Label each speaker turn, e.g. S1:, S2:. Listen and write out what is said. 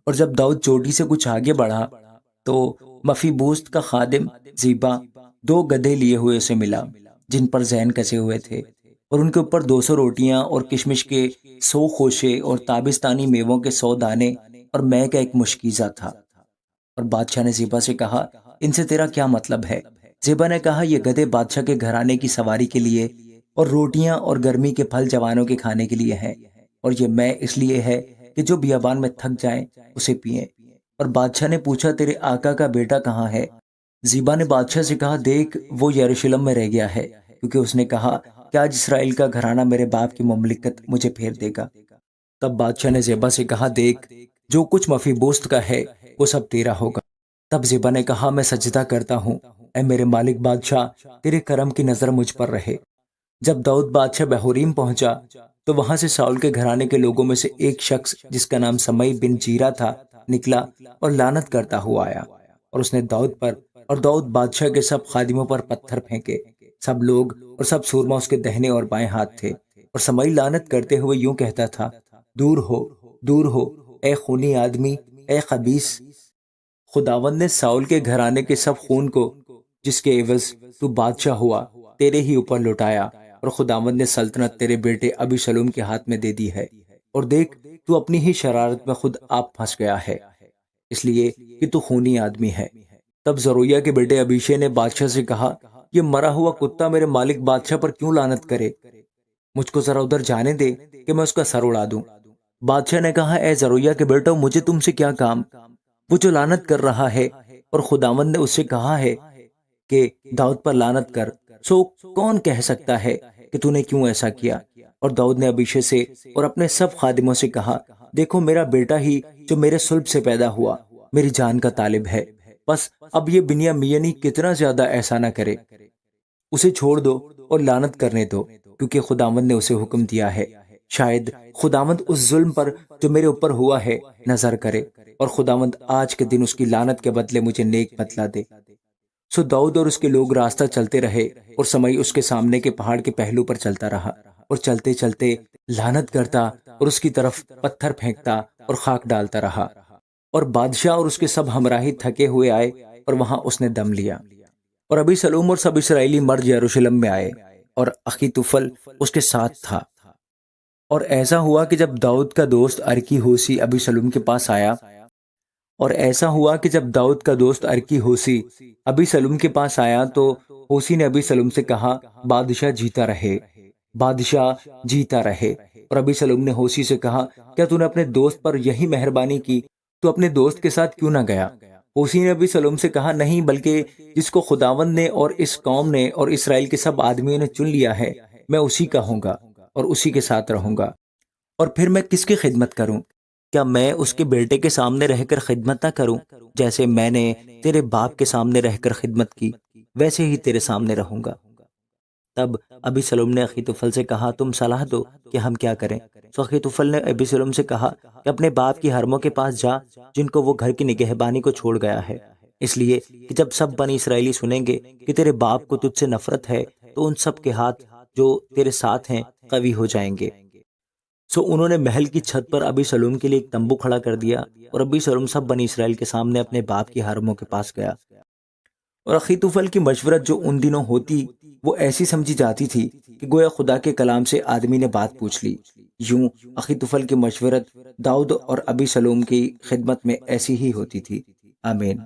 S1: اور جب داؤد چوٹی سے کچھ آگے بڑھا تو مفیبوست کا خادم زیبا 2 گدھے لیے ہوئے اسے ملا جن پر زین کسے ہوئے تھے، اور ان کے اوپر 200 روٹیاں اور کشمش کے 100 خوشے اور تابستانی میووں کے 100 دانے اور مے کا ایک مشکیزہ تھا۔ اور بادشاہ نے زیبا سے کہا، ان سے تیرا کیا مطلب ہے؟ زیبا نے کہا، یہ گدھے بادشاہ کے گھرانے کی سواری کے لیے اور روٹیاں اور گرمی کے پھل جوانوں کے کھانے کے لیے ہیں، اور یہ مے اس لیے ہے کہ جو بیابان میں تھک جائیں اسے پئیں۔ اور بادشاہ نے پوچھا، تیرے آقا کا بیٹا کہاں ہے؟ زیبا نے بادشاہ سے کہا، دیکھ وہ یروشلم میں رہ گیا ہے، کیونکہ اس نے کہا کہ آج اسرائیل کا گھرانہ میرے باپ کی مملکت مجھے پھیر دے گا۔ تب بادشاہ نے زیبا سے کہا، دیکھ جو کچھ مفیبوست کا ہے وہ سب تیرا ہوگا۔ تب زیبا نے کہا، میں سجدہ کرتا ہوں، اے میرے مالک بادشاہ، تیرے کرم کی نظر مجھ پر رہے۔ جب داؤد بادشاہ بہوریم پہنچا تو وہاں سے ساؤل کے گھرانے کے لوگوں میں سے ایک شخص جس کا نام سمئی بن جیرا تھا نکلا اور لعنت کرتا ہوا آیا، اور اس نے داؤد پر اور داؤد بادشاہ کے سب خادموں پر پتھر پھینکے۔ سب لوگ اور سب سورما اس کے دہنے اور بائیں ہاتھ تھے، اور سمئی لعنت کرتے ہوئے یوں کہتا تھا، دور ہو، دور ہو، اے خونی آدمی، اے خبیث۔ خداوند نے ساؤل کے گھرانے کے سب خون کو جس کے عوض تو بادشاہ ہوا تیرے ہی اوپر لٹایا، اور خداوند نے سلطنت تیرے بیٹے ابی سلوم کے ہاتھ میں دے دی ہے، اور دیکھ تو اپنی ہی شرارت میں خود آپ پھنس گیا ہے، اس لیے کہ تو خونی آدمی ہے۔ تب زرویہ کے بیٹے ابیشے نے بادشاہ سے کہا، یہ مرا ہوا کتا میرے مالک بادشاہ پر کیوں لعنت کرے؟ مجھ کو ذرا ادھر جانے دے کہ میں اس کا سر اڑا دوں۔ بادشاہ نے کہا، اے زرویہ کے بیٹو، مجھے تم سے کیا کام؟ وہ جو لعنت کر رہا ہے، اور خداوند نے اس سے کہا ہے کہ داؤد پر لعنت کر، سو کون کہہ سکتا ہے کہ تو نے کیوں ایسا کیا؟ اور داؤد نے ابیشے سے اور اپنے سب خادموں سے کہا، دیکھو میرا بیٹا ہی جو میرے صلب سے پیدا ہوا میری جان کا طالب ہے، بس اب یہ بنیامینی کتنا زیادہ ایسا نہ کرے، اسے چھوڑ دو اور لعنت کرنے دو، کیونکہ خداوند نے اسے حکم دیا ہے۔ شاید خداوند اس ظلم پر جو میرے اوپر ہوا ہے نظر کرے، اور خداوند آج کے دن اس کی لعنت کے بدلے مجھے نیک بدلہ دے۔ سو داؤد اور اس کے لوگ راستہ چلتے رہے، اور سمئی اس کے سامنے کے پہاڑ کے پہلو پر چلتا رہا، اور چلتے چلتے لعنت کرتا اور اس کی طرف پتھر پھینکتا اور خاک ڈالتا رہا۔ اور بادشاہ اور اس کے سب ہمراہی تھکے ہوئے آئے، اور وہاں اس نے دم لیا۔ اور ابی سلوم اور سب اسرائیلی مرد یروشلم میں آئے، اور اخیتوفل اس کے ساتھ تھا۔ اور ایسا ہوا کہ جب داؤد کا دوست ارکی ہوسی ابی سلوم کے پاس آیا تو ہوسی نے ابی سلوم سے کہا، بادشاہ جیتا رہے، بادشاہ جیتا رہے۔ اور ابی سلوم نے ہوسی سے کہا، کیا تو نے اپنے دوست پر یہی مہربانی کی؟ تو اپنے دوست کے ساتھ کیوں نہ گیا؟ ہوسی نے ابی سلوم سے کہا، نہیں، بلکہ جس کو خداوند نے اور اس قوم نے اور اسرائیل کے سب آدمیوں نے چن لیا ہے، میں اسی کا ہوں گا اور اسی کے ساتھ رہوں گا۔ اور پھر میں کس کی خدمت کروں؟ کیا میں اس کے بیٹے کے سامنے رہ کر خدمت نہ کروں؟ جیسے میں نے تیرے باپ کے سامنے رہ کر خدمت کی، ویسے ہی تیرے سامنے رہوں گا۔ تب ابی سلوم نے اخیتوفل سے کہا، تم صلاح دو کہ ہم کیا کریں؟ تو اخیتوفل نے ابی سلوم سے کہا کہ اپنے باپ کی حرموں کے پاس جا جن کو وہ گھر کی نگہبانی کو چھوڑ گیا ہے، اس لیے کہ جب سب بنی اسرائیلی سنیں گے کہ تیرے باپ کو تجھ سے نفرت ہے تو ان سب کے ہاتھ جو تیرے ساتھ ہیں قوی ہو جائیں گے۔ سو انہوں نے محل کی چھت پر ابی سلوم کے لیے ایک تمبو کھڑا کر دیا، اور ابی سلوم سب بنی اسرائیل کے سامنے اپنے باپ کی حرموں کے پاس گیا۔ اور اخیتوفل کی مشورت جو ان دنوں ہوتی وہ ایسی سمجھی جاتی تھی کہ گویا خدا کے کلام سے آدمی نے بات پوچھ لی۔ یوں اخیتوفل کی مشورت داؤد اور ابی سلوم کی خدمت میں ایسی ہی ہوتی تھی۔ آمین۔